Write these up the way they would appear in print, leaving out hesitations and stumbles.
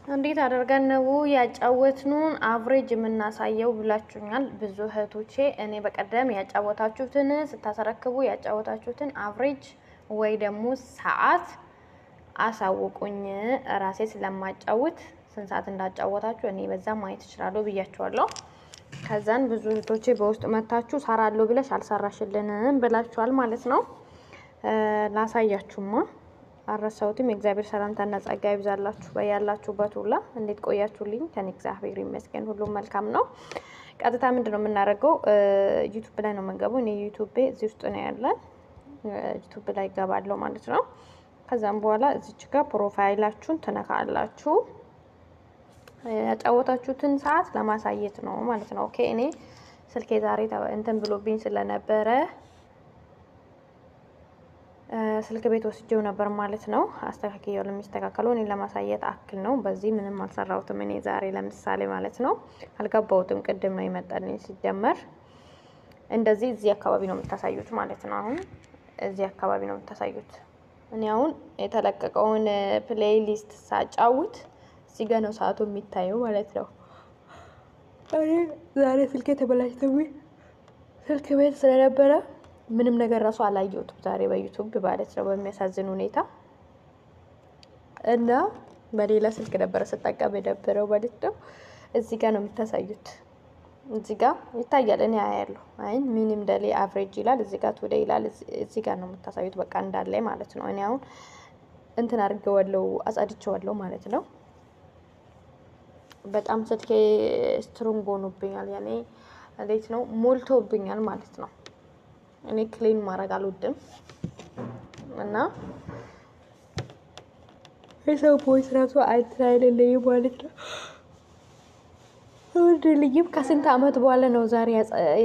እንዴት አደርገን ነው ያጫወትኑን አቨሬጅ የምናሳየው ብላችሁኛል ብዙ እህቶቼ። እኔ በቀደም ያጫወታችሁትን ስታሰረክቡ ያጫወታችሁትን አቨሬጅ ወይ ደግሞ ሰዓት አሳውቁኝ፣ ራሴ ስለማጫወት ስንት ሰዓት እንዳጫወታችሁ እኔ በዛ ማየት እችላለሁ ብያችኋለሁ። ከዛን ብዙ እህቶቼ በውስጥ መታችሁ ሰራለሁ ብለሽ አልሰራሽልንም ብላችኋል ማለት ነው። ላሳያችሁማ አረሳውትም። የእግዚአብሔር ሰላምታና ጸጋ ይብዛላችሁ በያላችሁበት ሁላ። እንዴት ቆያችሁልኝ? ከኔ እግዚአብሔር ይመስገን ሁሉም መልካም ነው። ቀጥታ ምንድነው የምናደርገው? ዩቲዩብ ላይ ነው የምንገባው። እኔ ዩቲዩብ እዚህ ውስጥ ነው ያለ። ዩቲዩብ ላይ ገባለሁ ማለት ነው። ከዛም በኋላ እዚች ጋር ፕሮፋይላችሁን ትነካላችሁ። ያጫወታችሁትን ሰዓት ለማሳየት ነው ማለት ነው። ኦኬ እኔ ስልኬ ዛሬ እንትን ብሎብኝ ስለነበረ ስልክ ቤት ወስጄው ነበር ማለት ነው። አስተካክየው ለሚስተካከለው እኔ ለማሳየት አክል ነው። በዚህ ምንም አልሰራሁትም እኔ ዛሬ ለምሳሌ ማለት ነው። አልገባሁትም፣ ቅድም ነው የመጣልኝ። ሲጀመር እንደዚህ እዚህ አካባቢ ነው የምታሳዩት ማለት ነው። አሁን እዚህ አካባቢ ነው የምታሳዩት። እኔ አሁን የተለቀቀውን ፕሌይሊስት ሳጫውት እዚህ ጋር ነው ሰዓቱ የሚታየው ማለት ነው። እኔ ዛሬ ስልኬ ተበላሽቶብኝ ስልክ ቤት ስለነበረ ምንም ነገር ራሱ አላየሁትም ዛሬ በዩቲዩብ ማለት ነው፣ በሚያሳዝን ሁኔታ። እና በሌላ ስልክ ነበረ ስጠቀም የነበረው ማለት ነው። እዚህ ጋር ነው የምታሳዩት። እዚህ ጋር ይታያል፣ እኔ አያለሁ። አይ ሚኒም ደሌ አቨሬጅ ይላል፣ እዚህ ጋር ቱዴይ ይላል። እዚህ ጋር ነው የምታሳዩት በቃ እንዳለ ማለት ነው። እኔ አሁን እንትን አድርጌዋለሁ፣ አጻድቼዋለሁ ማለት ነው። በጣም ስልኬ ስትሮንግ ሆኖብኛል፣ ያኔ እንዴት ነው ሞልቶብኛል ማለት ነው። እኔ ክሊን ማድረግ አልወድም እና የሰው ቮይስ ራሱ አይተናይልልኝ ማለት ነው። ወንድልኝም ከስንት አመት በኋላ ነው ዛሬ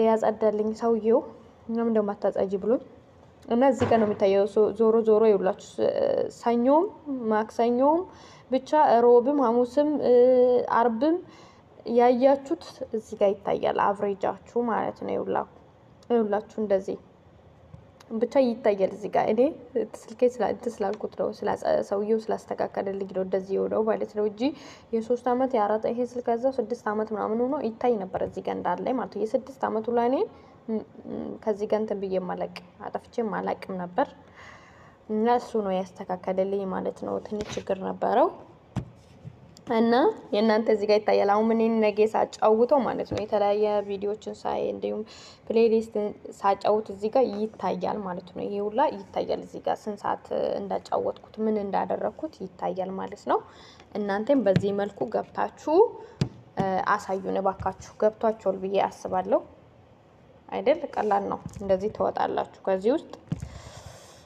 ያጸዳልኝ ሰውየው። ምንም እንደማታጸጂ ብሎኝ እና እዚህ ጋር ነው የሚታየው። ዞሮ ዞሮ ይውላችሁ ሰኞም ማክሰኞም ብቻ ሮብም ሐሙስም አርብም ያያችሁት እዚህ ጋር ይታያል አቨሬጃችሁ ማለት ነው። ይውላችሁ እንደዚህ ብቻ ይታያል እዚህ ጋር። እኔ ስልኬ ስላልኩት ነው ሰውየው ስላስተካከለልኝ ነው እንደዚህ የሆነው ማለት ነው እንጂ የ3 አመት የ4 ይሄ ስልክ ከዛው 6 አመት ምናምን ሆኖ ይታይ ነበር እዚህ ጋር እንዳለ ማለት ነው። የ6 አመቱ ላይ እኔ ከዚህ ጋር እንትን ብዬ ማለቅ አጠፍቼም አላቅም ነበር እና እሱ ነው ያስተካከለልኝ ማለት ነው። ትንሽ ችግር ነበረው እና የእናንተ እዚህ ጋር ይታያል። አሁን ምን ነገ ሳጫውተው ማለት ነው የተለያየ ቪዲዮዎችን ሳይ እንዲሁም ፕሌሊስት ሳጫውት እዚህ ጋር ይታያል ማለት ነው። ይሄ ሁላ ይታያል እዚህ ጋር ስንት ሰዓት እንዳጫወትኩት ምን እንዳደረኩት ይታያል ማለት ነው። እናንተም በዚህ መልኩ ገብታችሁ አሳዩን እባካችሁ። ገብቷችኋል ብዬ አስባለሁ አይደል? ቀላል ነው። እንደዚህ ትወጣላችሁ ከዚህ ውስጥ።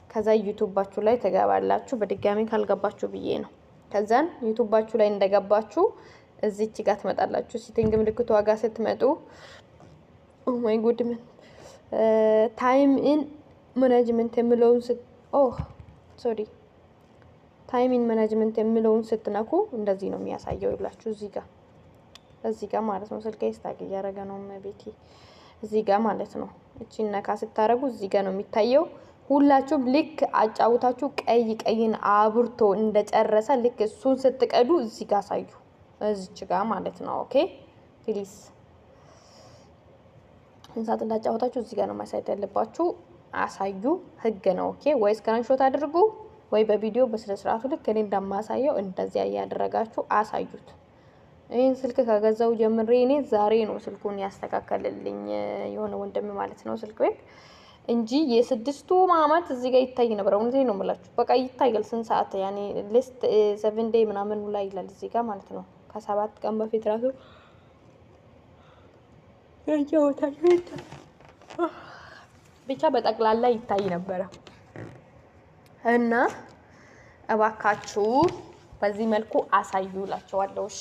ከዛ ዩቲዩባችሁ ላይ ተገባላችሁ። በድጋሚ ካልገባችሁ ብዬ ነው። ከዛን ዩቲዩባችሁ ላይ እንደገባችሁ እዚች ጋር ትመጣላችሁ። ሴቲንግ ምልክቱ ዋጋ ስትመጡ ኦ ማይ ጉድ ምን ታይም ኢን ማኔጅመንት የሚለውን ታይም ኢን ማኔጅመንት የሚለውን ስትነኩ እንደዚህ ነው የሚያሳየው ይላችሁ። እዚህ ጋር ማለት ነው። ስልኬ ስታክ እያደረገ ነው ቤቴ። እዚህ ጋር ማለት ነው። እቺን ነካ ስታረጉ እዚህ ጋር ነው የሚታየው። ሁላችሁም ልክ አጫውታችሁ ቀይን አብርቶ እንደጨረሰ ልክ እሱን ስትቀዱ እዚህ ጋር አሳዩ። እዚች ጋር ማለት ነው። ኦኬ ፕሊዝ እንሳት እንዳጫውታችሁ እዚህ ጋር ነው ማሳየት ያለባችሁ። አሳዩ፣ ህግ ነው። ኦኬ ወይ ስክሪንሾት አድርጉ ወይ በቪዲዮ በስነ ስርዓቱ ልክ እኔ እንደማሳየው እንደዚያ ያያደረጋችሁ አሳዩት። ይሄን ስልክ ከገዛው ጀምሬ እኔ ዛሬ ነው ስልኩን ያስተካከለልኝ የሆነ ወንድም ማለት ነው ስልክ ቤት እንጂ የ6 አመት እዚህ ጋር ይታይ ነበር። እውነቴን ነው የምላችሁ። በቃ ይታያል ስንት ሰዓት ያኔ ሊስት 7 ዴይ ምናምን ላይ ይላል እዚህ ጋር ማለት ነው። ከ7 ቀን በፊት ራሱ ብቻ በጠቅላላ ይታይ ነበር እና እባካችሁ በዚህ መልኩ አሳዩላችኋለሁ። እሺ